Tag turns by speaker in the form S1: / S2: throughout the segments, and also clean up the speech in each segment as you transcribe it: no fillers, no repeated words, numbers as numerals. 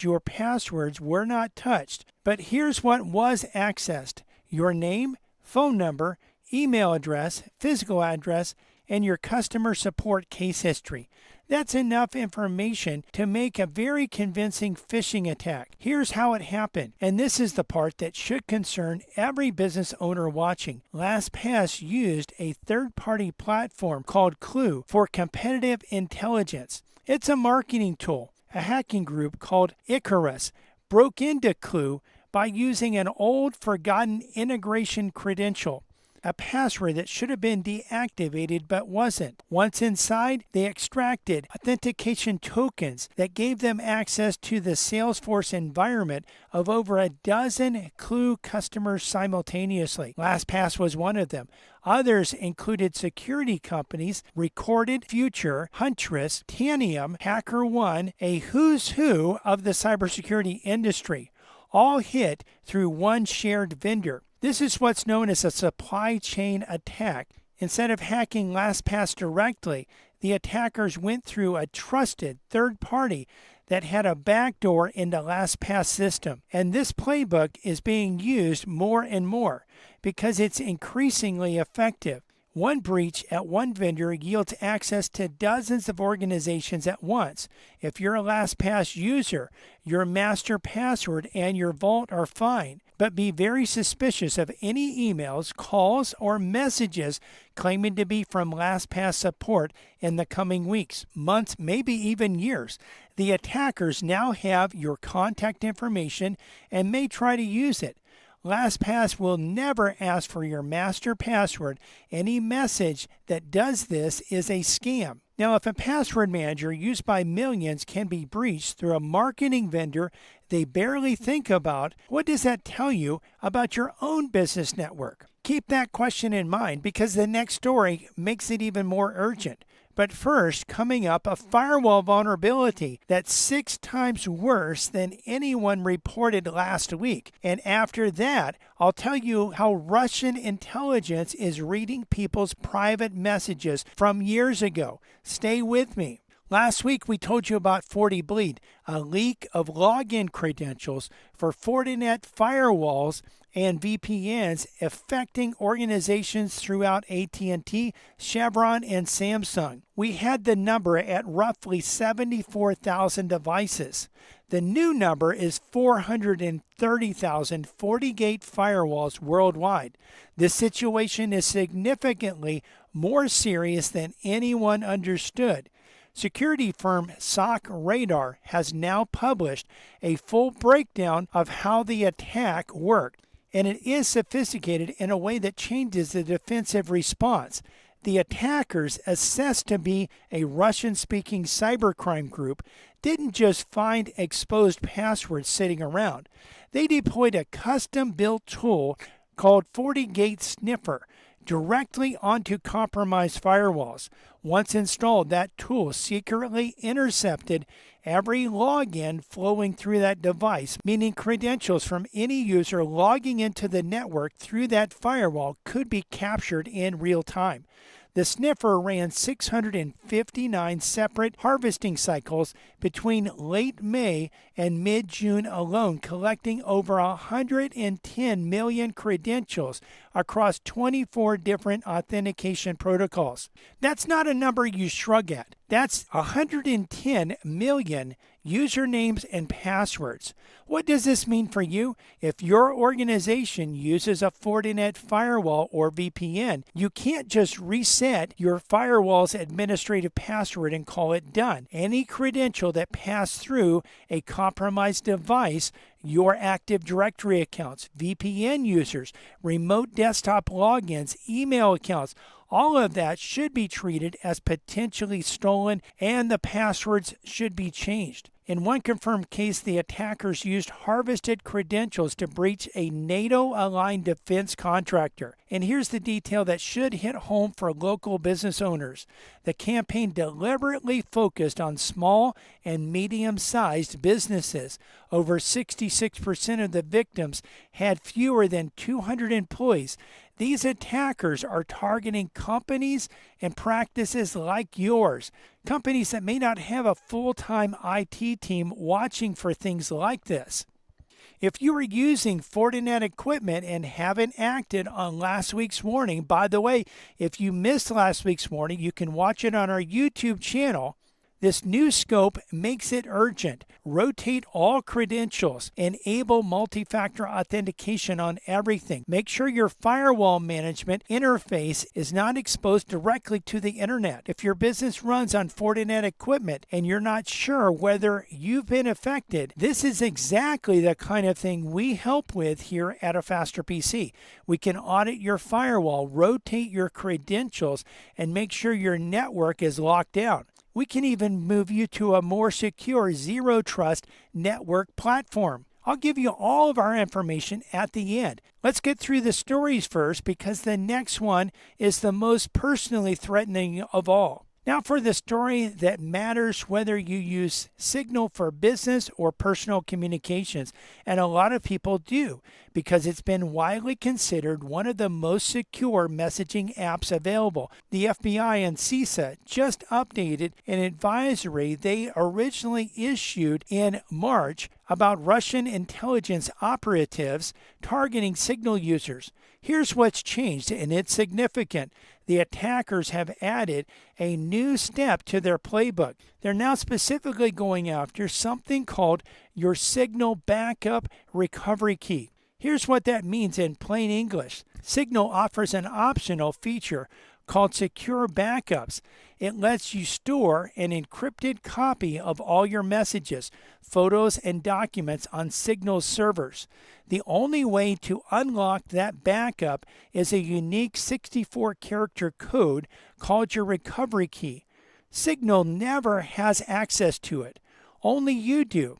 S1: Your passwords were not touched, but here's what was accessed: your name, phone number, email address, physical address, and your customer support case history. That's enough information to make a very convincing phishing attack. Here's how it happened, and this is the part that should concern every business owner watching. LastPass used a third-party platform called Clue for competitive intelligence. It's a marketing tool. A hacking group called Icarus broke into Clue by using an old, forgotten integration credential, a password that should have been deactivated but wasn't. Once inside, they extracted authentication tokens that gave them access to the Salesforce environment of over a dozen Clue customers simultaneously. LastPass was one of them. Others included security companies Recorded Future, Huntress, Tanium, HackerOne, a who's who of the cybersecurity industry, all hit through one shared vendor. This is what's known as a supply chain attack. Instead of hacking LastPass directly, the attackers went through a trusted third party that had a backdoor into LastPass system. And this playbook is being used more and more because it's increasingly effective. One breach at one vendor yields access to dozens of organizations at once. If you're a LastPass user, your master password and your vault are fine. But be very suspicious of any emails, calls, or messages claiming to be from LastPass support in the coming weeks, months, maybe even years. The attackers now have your contact information and may try to use it. LastPass will never ask for your master password. Any message that does this is a scam. Now, if a password manager used by millions can be breached through a marketing vendor they barely think about, what does that tell you about your own business network? Keep that question in mind because the next story makes it even more urgent. But first, coming up, a firewall vulnerability that's 6 times worse than anyone reported last week. And after that, I'll tell you how Russian intelligence is reading people's private messages from years ago. Stay with me. Last week, we told you about FortiBleed, a leak of login credentials for Fortinet firewalls and VPNs affecting organizations throughout AT&T, Chevron, and Samsung. We had the number at roughly 74,000 devices. The new number is 430,000 FortiGate firewalls worldwide. This situation is significantly more serious than anyone understood. Security firm SOC Radar has now published a full breakdown of how the attack worked, and it is sophisticated in a way that changes the defensive response. The attackers, assessed to be a Russian-speaking cybercrime group, didn't just find exposed passwords sitting around. They deployed a custom-built tool called FortiGate Sniffer directly onto compromised firewalls. Once installed, that tool secretly intercepted every login flowing through that device, meaning credentials from any user logging into the network through that firewall could be captured in real time. The sniffer ran 659 separate harvesting cycles between late May and mid-June alone, collecting over 110 million credentials across 24 different authentication protocols. That's not a number you shrug at. That's 110 million usernames and passwords. What does this mean for you? If your organization uses a Fortinet firewall or VPN, you can't just reset your firewall's administrative password and call it done. Any credential that passed through a compromised device, your Active Directory accounts, VPN users, remote desktop logins, email accounts, all of that should be treated as potentially stolen, and the passwords should be changed. In one confirmed case, the attackers used harvested credentials to breach a NATO-aligned defense contractor. And here's the detail that should hit home for local business owners. The campaign deliberately focused on small and medium-sized businesses. Over 66% of the victims had fewer than 200 employees. These attackers are targeting companies and practices like yours, companies that may not have a full-time IT team watching for things like this. If you are using Fortinet equipment and haven't acted on last week's warning, by the way, if you missed last week's warning, you can watch it on our YouTube channel. This new scope makes it urgent. Rotate all credentials. Enable multi-factor authentication on everything. Make sure your firewall management interface is not exposed directly to the internet. If your business runs on Fortinet equipment and you're not sure whether you've been affected, this is exactly the kind of thing we help with here at A Faster PC. We can audit your firewall, rotate your credentials, and make sure your network is locked down. We can even move you to a more secure zero-trust network platform. I'll give you all of our information at the end. Let's get through the stories first because the next one is the most personally threatening of all. Now for the story that matters whether you use Signal for business or personal communications, and a lot of people do because it's been widely considered one of the most secure messaging apps available. The FBI and CISA just updated an advisory they originally issued in March about Russian intelligence operatives targeting Signal users. Here's what's changed, and it's significant. The attackers have added a new step to their playbook. They're now specifically going after something called your Signal Backup Recovery Key. Here's what that means in plain English. Signal offers an optional feature called Secure Backups. It lets you store an encrypted copy of all your messages, photos, and documents on Signal's servers. The only way to unlock that backup is a unique 64-character code called your recovery key. Signal never has access to it. Only you do.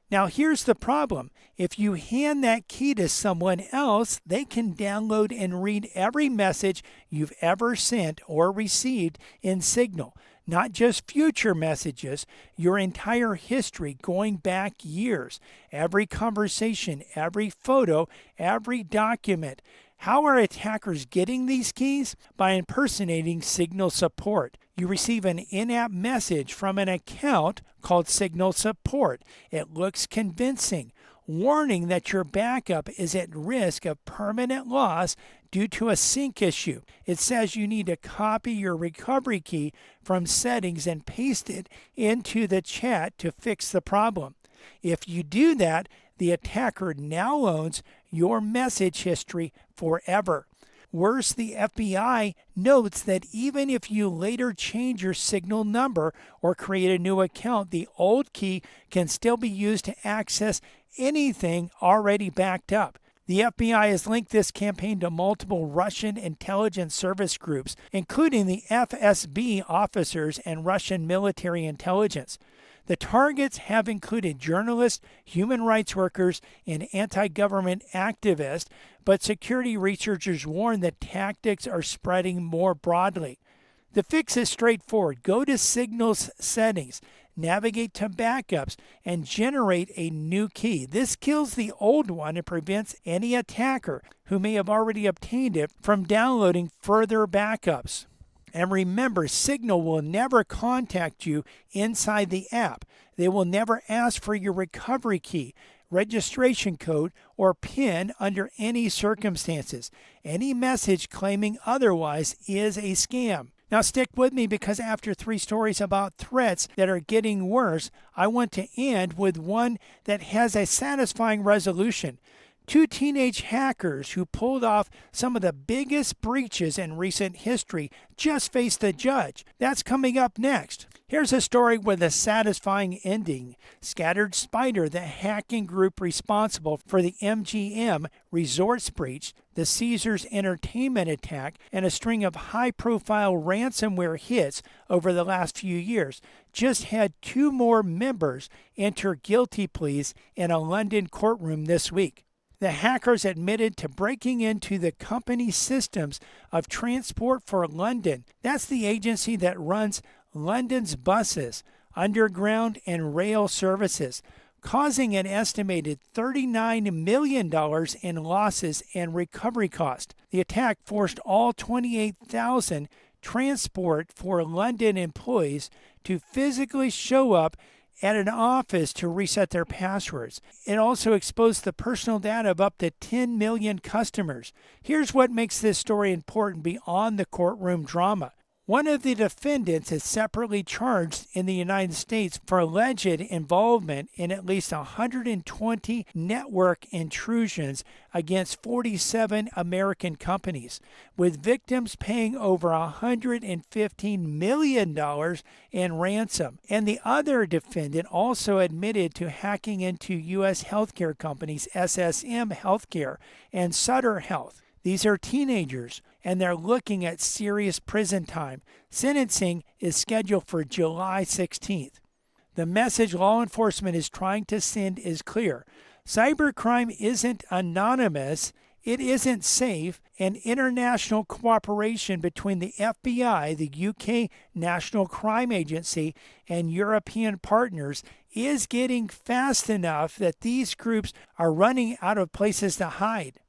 S1: Now here's the problem. If you hand that key to someone else, they can download and read every message you've ever sent or received in Signal. Not just future messages, your entire history going back years. Every conversation, every photo, every document. How are attackers getting these keys? By impersonating Signal support. You receive an in-app message from an account called Signal Support. It looks convincing, warning that your backup is at risk of permanent loss due to a sync issue. It says you need to copy your recovery key from settings and paste it into the chat to fix the problem. If you do that, the attacker now owns your message history forever. Worse, the FBI notes that even if you later change your Signal number or create a new account, the old key can still be used to access anything already backed up. The FBI has linked this campaign to multiple Russian intelligence service groups, including the FSB officers and Russian military intelligence. The targets have included journalists, human rights workers, and anti-government activists, but security researchers warn that tactics are spreading more broadly. The fix is straightforward. Go to Signal's settings, navigate to backups, and generate a new key. This kills the old one and prevents any attacker who may have already obtained it from downloading further backups. And remember, Signal will never contact you inside the app. They will never ask for your recovery key, registration code, or PIN under any circumstances. Any message claiming otherwise is a scam. Now stick with me because after 3 stories about threats that are getting worse, I want to end with one that has a satisfying resolution. 2 teenage hackers who pulled off some of the biggest breaches in recent history just faced the judge. That's coming up next. Here's a story with a satisfying ending. Scattered Spider, the hacking group responsible for the MGM Resorts breach, the Caesars Entertainment attack, and a string of high-profile ransomware hits over the last few years, just had 2 more members enter guilty pleas in a London courtroom this week. The hackers admitted to breaking into the company systems of Transport for London. That's the agency that runs London's buses, underground and rail services, causing an estimated $39 million in losses and recovery cost. The attack forced all 28,000 Transport for London employees to physically show up at an office to reset their passwords. It also exposed the personal data of up to 10 million customers. Here's what makes this story important beyond the courtroom drama. One of the defendants is separately charged in the United States for alleged involvement in at least 120 network intrusions against 47 American companies, with victims paying over $115 million in ransom. And the other defendant also admitted to hacking into U.S. healthcare companies SSM Healthcare and Sutter Health. These are teenagers, and they're looking at serious prison time. Sentencing is scheduled for July 16th. The message law enforcement is trying to send is clear. Cybercrime isn't anonymous, it isn't safe, and international cooperation between the FBI, the UK National Crime Agency, and European partners is getting fast enough that these groups are running out of places to hide.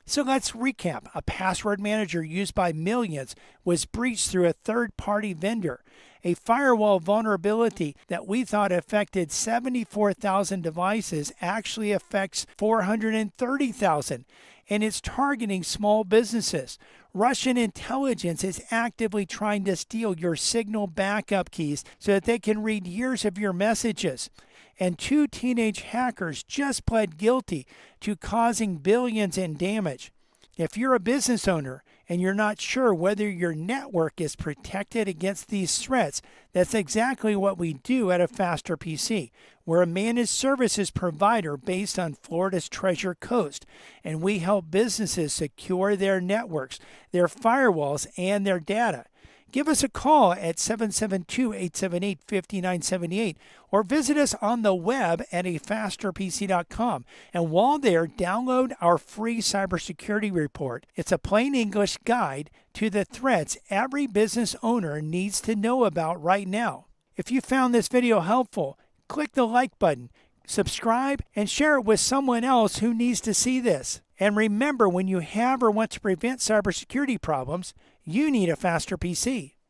S1: So let's recap. A password manager used by millions was breached through a third-party vendor. A firewall vulnerability that we thought affected 74,000 devices actually affects 430,000, and it's targeting small businesses. Russian intelligence is actively trying to steal your Signal backup keys so that they can read years of your messages. And 2 teenage hackers just pled guilty to causing billions in damage. If you're a business owner and you're not sure whether your network is protected against these threats, that's exactly what we do at a Faster PC. We're a managed services provider based on Florida's Treasure Coast, and we help businesses secure their networks, their firewalls, and their data. Give us a call at 772-878-5978 or visit us on the web at afasterpc.com. And while there, download our free cybersecurity report. It's a plain English guide to the threats every business owner needs to know about right now. If you found this video helpful, click the like button, subscribe, and share it with someone else who needs to see this. And remember, when you have or want to prevent cybersecurity problems, you need a Faster PC.